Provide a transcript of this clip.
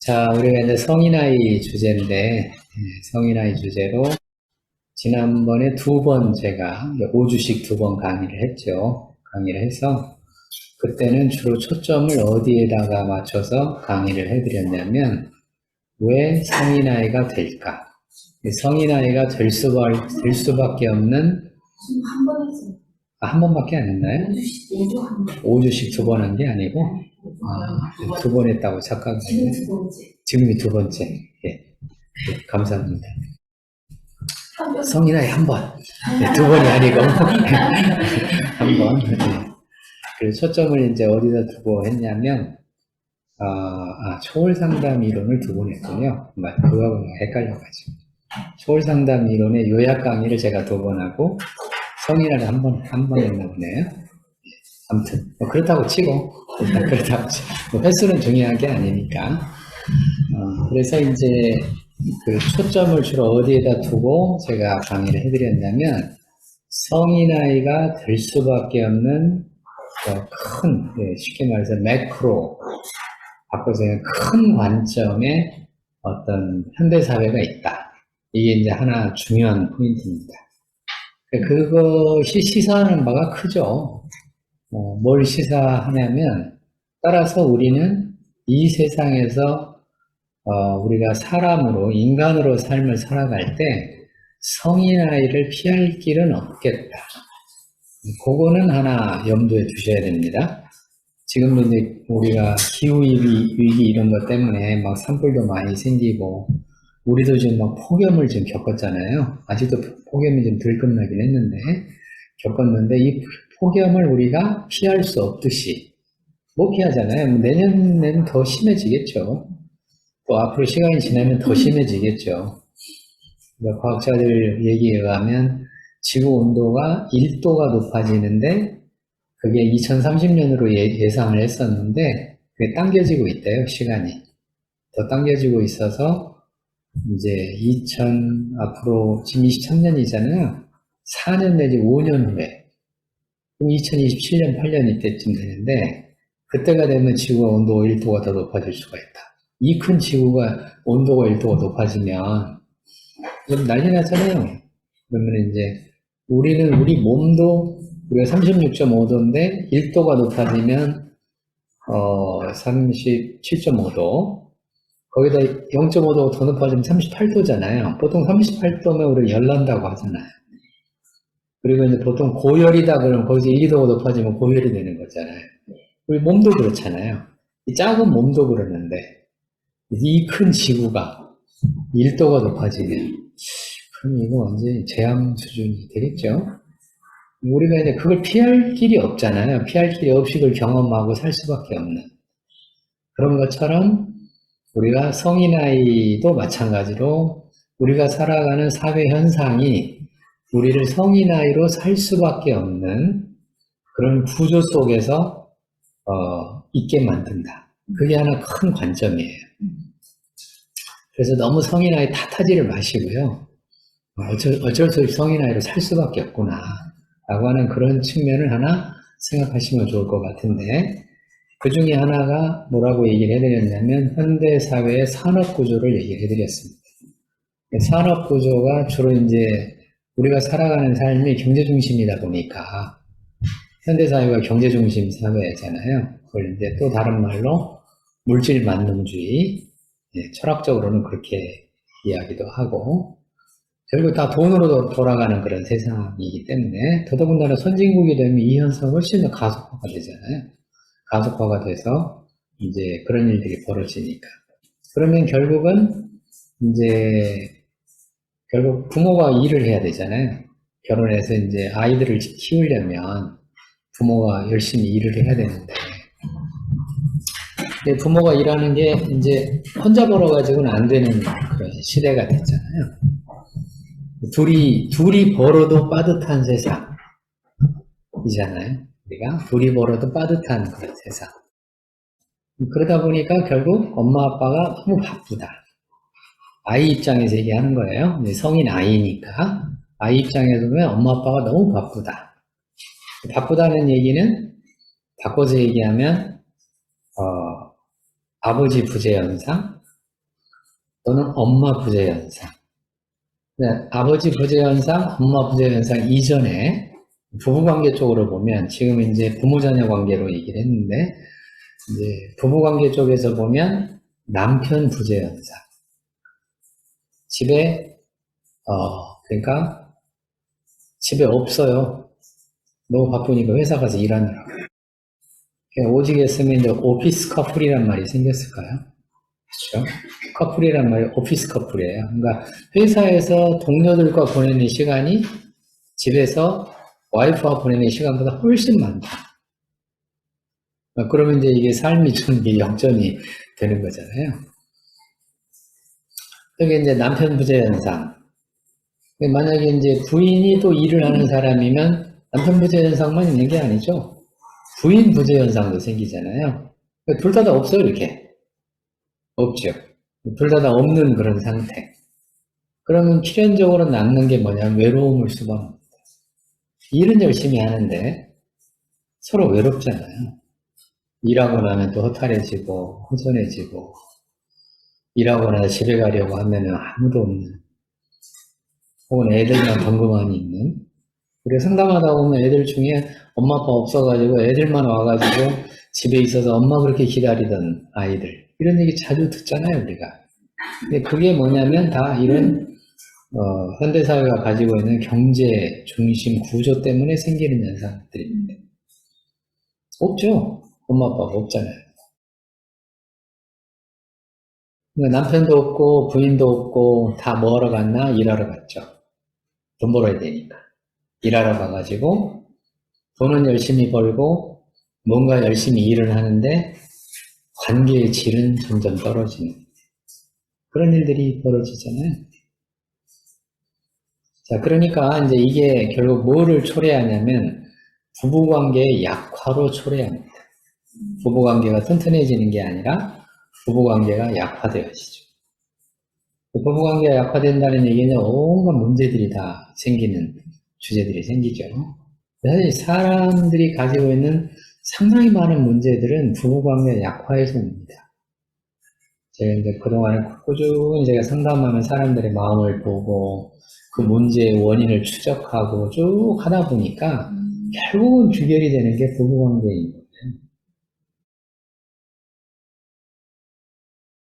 자, 우리가 이제 성인아이 주제인데, 성인아이 주제로 지난번에 두 번 제가 5주씩 두 번 강의를 했죠. 강의를 해서 그때는 주로 초점을 어디에다가 맞춰서 강의를 해드렸냐면, 왜 성인아이가 될까? 성인아이가 될 수밖에 없는, 한 번 했어요. 한 번밖에 안 했나요? 5주씩 두 번 한 게 아니고, 두 번 했다고 착각했네요. 지금 두 번째. 지금이 두 번째. 예. 감사합니다. 성인아이 한 번. 네, 두 번이 아니고. 한 번. 네. 그래서 초점을 이제 어디다 두고 했냐면, 초월 상담 이론을 두 번 했군요. 그거하고 헷갈려가지고. 초월 상담 이론의 요약 강의를 제가 두 번 하고, 성인아이 한 번 했나 보네요. 아무튼, 그렇다고 치고, 그렇다고 치고. 횟수는 중요한 게 아니니까. 그래서 이제 그 초점을 주로 어디에다 두고 제가 강의를 해드렸냐면, 성인아이가 될 수밖에 없는 큰, 쉽게 말해서 매크로, 바꿔서 큰 관점의 어떤 현대사회가 있다. 이게 이제 하나 중요한 포인트입니다. 그것이 시사하는 바가 크죠. 뭘 시사하냐면, 따라서 우리는 이 세상에서 우리가 사람으로, 인간으로 삶을 살아갈 때 성인아이를 피할 길은 없겠다. 그거는 하나 염두에 두셔야 됩니다. 지금도 이제 우리가 기후위기 이런 것 때문에 막 산불도 많이 생기고, 우리도 지금 막 폭염을 지금 겪었잖아요. 아직도 폭염이 좀 덜 끝나긴 했는데, 겪었는데, 이 폭염을 우리가 피할 수 없듯이, 못 피하잖아요. 내년에는 더 심해지겠죠. 또 앞으로 시간이 지나면 더 심해지겠죠. 그러니까 과학자들 얘기에 의하면 지구 온도가 1도가 높아지는데 그게 2030년으로 예상을 했었는데 그게 당겨지고 있대요, 시간이. 더 당겨지고 있어서 이제 앞으로 지금 23년이잖아요. 4년 내지 5년 후에 2027년, 8년 이때쯤 되는데 그때가 되면 지구가 온도 1도가 더 높아질 수가 있다. 이 큰 지구가 온도가 1도가 높아지면 좀 난리 나잖아요. 그러면 이제 우리 몸도 우리가 36.5도인데 1도가 높아지면 37.5도 거기다 0.5도 더 높아지면 38도잖아요. 보통 38도면 우리 열난다고 하잖아요. 그리고 이제 보통 고열이다 그러면 거기서 1~2도가 높아지면 고열이 되는 거잖아요. 우리 몸도 그렇잖아요. 이 작은 몸도 그러는데 이 큰 지구가 1도가 높아지면 그럼 이거 완전히 재앙 수준이 되겠죠? 우리가 이제 그걸 피할 길이 없잖아요. 피할 길이 없이 그걸 경험하고 살 수밖에 없는 그런 것처럼 우리가 성인아이도 마찬가지로 우리가 살아가는 사회 현상이 우리를 성인아이로 살 수밖에 없는 그런 구조 속에서 있게 만든다. 그게 하나 큰 관점이에요. 그래서 너무 성인아이 탓하지를 마시고요. 어쩔 수 없이 성인아이로 살 수밖에 없구나 라고 하는 그런 측면을 하나 생각하시면 좋을 것 같은데, 그 중에 하나가 뭐라고 얘기를 해드렸냐면 현대사회의 산업구조를 얘기를 해드렸습니다. 산업구조가 주로 이제 우리가 살아가는 삶이 경제중심이다 보니까 현대사회가 경제중심 사회잖아요. 그걸 이제 또 다른 말로 물질만능주의, 철학적으로는 그렇게 이야기도 하고, 결국 다 돈으로 돌아가는 그런 세상이기 때문에 더더군다나 선진국이 되면 이 현상이 훨씬 더 가속화가 되잖아요. 가속화가 돼서 이제 그런 일들이 벌어지니까. 그러면 결국은 이제 결국 부모가 일을 해야 되잖아요. 결혼해서 이제 아이들을 키우려면 부모가 열심히 일을 해야 되는데, 부모가 일하는 게 이제 혼자 벌어가지고는 안 되는 그런 시대가 됐잖아요. 둘이 벌어도 빠듯한 세상이잖아요. 우리가 둘이 벌어도 빠듯한 그런 세상. 그러다 보니까 결국 엄마 아빠가 너무 바쁘다. 아이 입장에서 얘기하는 거예요. 성인 아이니까 아이 입장에서 보면 엄마 아빠가 너무 바쁘다. 바쁘다는 얘기는 바꿔서 얘기하면 아버지 부재 현상, 또는 엄마 부재 현상. 네, 아버지 부재 현상, 엄마 부재 현상 이전에 부부관계 쪽으로 보면 지금 이제 부모자녀 관계로 얘기를 했는데 이제 부부관계 쪽에서 보면 남편 부재 현상. 집에 그러니까 집에 없어요. 너무 바쁘니까 회사 가서 일하느라고. 오직 했으면 이제 오피스 커플이란 말이 생겼을까요? 그렇죠? 커플이란 말이 오피스 커플이에요. 그러니까 회사에서 동료들과 보내는 시간이 집에서 와이프와 보내는 시간보다 훨씬 많다. 그러면 이제 이게 삶이 좀 역전이 되는 거잖아요. 그게 이제 남편 부재 현상. 만약에 이제 부인이 또 일을 하는 사람이면 남편 부재 현상만 있는 게 아니죠. 부인 부재 현상도 생기잖아요. 둘 다 없어요, 이렇게. 없죠. 둘 다 없는 그런 상태. 그러면 필연적으로 남는 게 뭐냐면 외로움을 수반합니다. 일은 열심히 하는데 서로 외롭잖아요. 일하고 나면 또 허탈해지고 허전해지고 일하고 나서 집에 가려고 하면은 아무도 없는 혹은 애들만 덩그러니 있는 우리가 상담하다 보면 애들 중에 엄마 아빠 없어가지고 애들만 와가지고 집에 있어서 엄마 그렇게 기다리던 아이들 이런 얘기 자주 듣잖아요 우리가. 근데 그게 뭐냐면 다 이런 현대사회가 가지고 있는 경제 중심 구조 때문에 생기는 현상들입니다. 없죠. 엄마 아빠가 없잖아요. 그러니까 남편도 없고 부인도 없고 다 뭐하러 갔나? 일하러 갔죠. 돈 벌어야 되니까. 일하러 가가지고 돈은 열심히 벌고 뭔가 열심히 일을 하는데 관계의 질은 점점 떨어지는 그런 일들이 벌어지잖아요. 자, 그러니까 이제 이게 결국 뭐를 초래하냐면 부부관계의 약화로 초래합니다. 부부관계가 튼튼해지는 게 아니라 부부관계가 약화되어지죠. 부부관계가 약화된다는 얘기는 온갖 문제들이 다 생기는 주제들이 생기죠. 사실 사람들이 가지고 있는 상당히 많은 문제들은 부부관계 약화에서 옵니다. 제가 이제 그동안에 꾸준히 제가 상담하는 사람들의 마음을 보고 그 문제의 원인을 추적하고 쭉 하다 보니까 결국은 귀결이 되는 게 부부관계입니다.